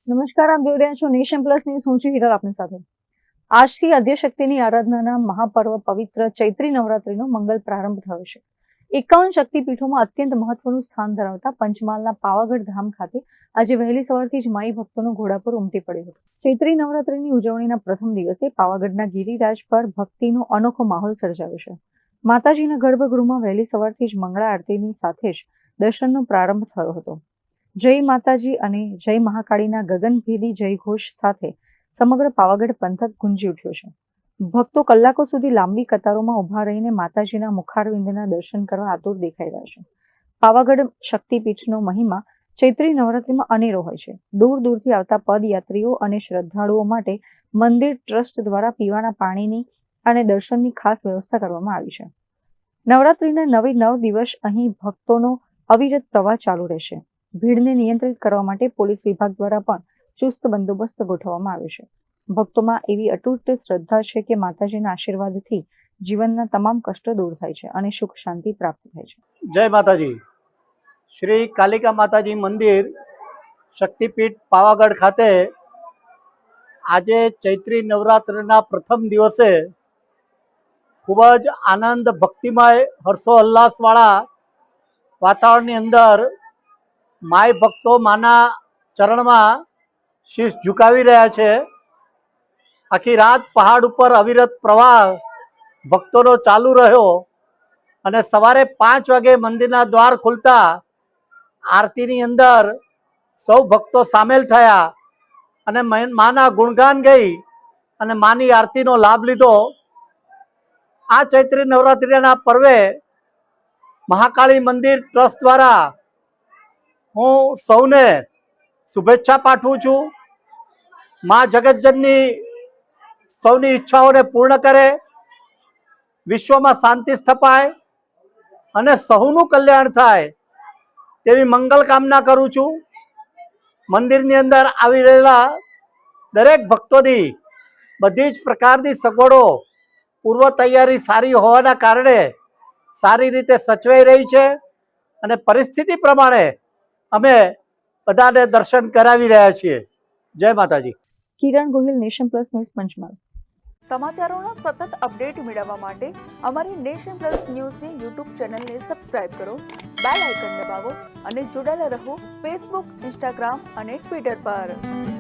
નમસ્કાર, આપ જોઈ રહ્યા છો નેશન પ્લસ ન્યૂઝ. હું છું હિરલ આપની સાથે. આજથી આદ્યશક્તિની આરાધનાના મહાપર્વ પવિત્ર ચૈત્રી નવરાત્રીનો મંગલ પ્રારંભ થયો છે. 51 શક્તિપીઠોમાં અત્યંત મહત્વનું સ્થાન ધરાવતા પંચમહાલના પાવાગઢ ધામ ખાતે આજે વહેલી સવારથી જ માઈ ભક્તોનો ઘોડાપુર ઉમટી પડ્યો હતો. ચૈત્રી નવરાત્રીની ઉજવણીના પ્રથમ દિવસે પાવાગઢના ગિરિરાજ પર ભક્તિનો અનોખો માહોલ સર્જાયો છે. માતાજીના ગર્ભગૃહમાં વહેલી સવારથી જ મંગળા આરતીની સાથે જ દર્શનનો પ્રારંભ થયો હતો. જય માતાજી અને જય મહાકાળીના ગગનભેદી જયઘોષ સાથે સમગ્ર પાવાગઢ પંથક ગુંજી ઉઠ્યો છે. ભક્તો કલાકો સુધી લાંબી કતારોમાં ઉભા રહીને માતાજીના મુખારવિંદના દર્શન કરવા આતુર દેખાઈ રહ્યા છે. પાવાગઢ શક્તિપીઠનો મહિમા ચૈત્રી નવરાત્રીમાં અનેરો હોય છે. દૂર દૂરથી આવતા પદયાત્રીઓ અને શ્રદ્ધાળુઓ માટે મંદિર ટ્રસ્ટ દ્વારા પીવાના પાણીની અને દર્શનની ખાસ વ્યવસ્થા કરવામાં આવી છે. નવરાત્રીના 9 દિવસ અહીં ભક્તોનો અવિરત પ્રવાહ ચાલુ રહેશે. ભીડને નિયંત્રિત કરવા માટે પોલીસ વિભાગ દ્વારા પણ ચુસ્ત બંદોબસ્ત ગોઠવવામાં આવ્યો છે. ભક્તોમાં એવી અતૂટ શ્રદ્ધા છે કે માતાજીના આશીર્વાદથી જીવનના તમામ કષ્ટો દૂર થાય છે અને સુખ શાંતિ પ્રાપ્ત થાય છે. જય માતાજી. શ્રી કાલિકા માતાજી મંદિર શક્તિપીઠ પાવાગઢ ખાતે આજે ચૈત્રી નવરાત્રિના પ્રથમ દિવસે ખૂબ જ આનંદ ભક્તિમય હર્ષોલ્લાસવાળા વાતાવરણની અંદર માય ભક્તો માના ચરણમાં શીશ ઝુકાવી રહ્યા છે. આખી રાત પહાડ ઉપર અવિરત પ્રવાહ ભક્તોનો ચાલુ રહ્યો અને સવારે 5 વાગે મંદિરના દ્વાર ખુલતા આરતીની અંદર સૌ ભક્તો સામેલ થયા અને માના ગુણગાન ગઈ અને માની આરતીનો લાભ લીધો. આ ચૈત્રી નવરાત્રિના પર્વે મહાકાળી મંદિર ટ્રસ્ટ દ્વારા હું સૌને શુભેચ્છા પાઠવું છું. મા જગતજનની સૌની ઈચ્છાઓને પૂર્ણ કરે, વિશ્વમાં શાંતિ સ્થપાય અને સૌનું કલ્યાણ થાય તેવી મંગલ કામના કરું છું. મંદિરની અંદર આવી રહેલા દરેક ભક્તોની બધી જ પ્રકારની સગવડો પૂર્વ તૈયારી સારી હોવાના કારણે સારી રીતે સચવાઈ રહી છે અને પરિસ્થિતિ પ્રમાણે અમે બધાને દર્શન કરાવી રહ્યા છીએ. જય માતાજી. Kiran Gohil, nation plus news, Panchmahal. સમાચારોનો સતત અપડેટ મેળવવા માટે અમારી નેશન પ્લસ ન્યૂઝની યુટ્યુબ ચેનલને સબસ્ક્રાઇબ કરો, બેલ આઇકન દબાવો અને જોડાયેલા રહો ફેસબુક, ઇન્સ્ટાગ્રામ અને ટ્વિટર પર.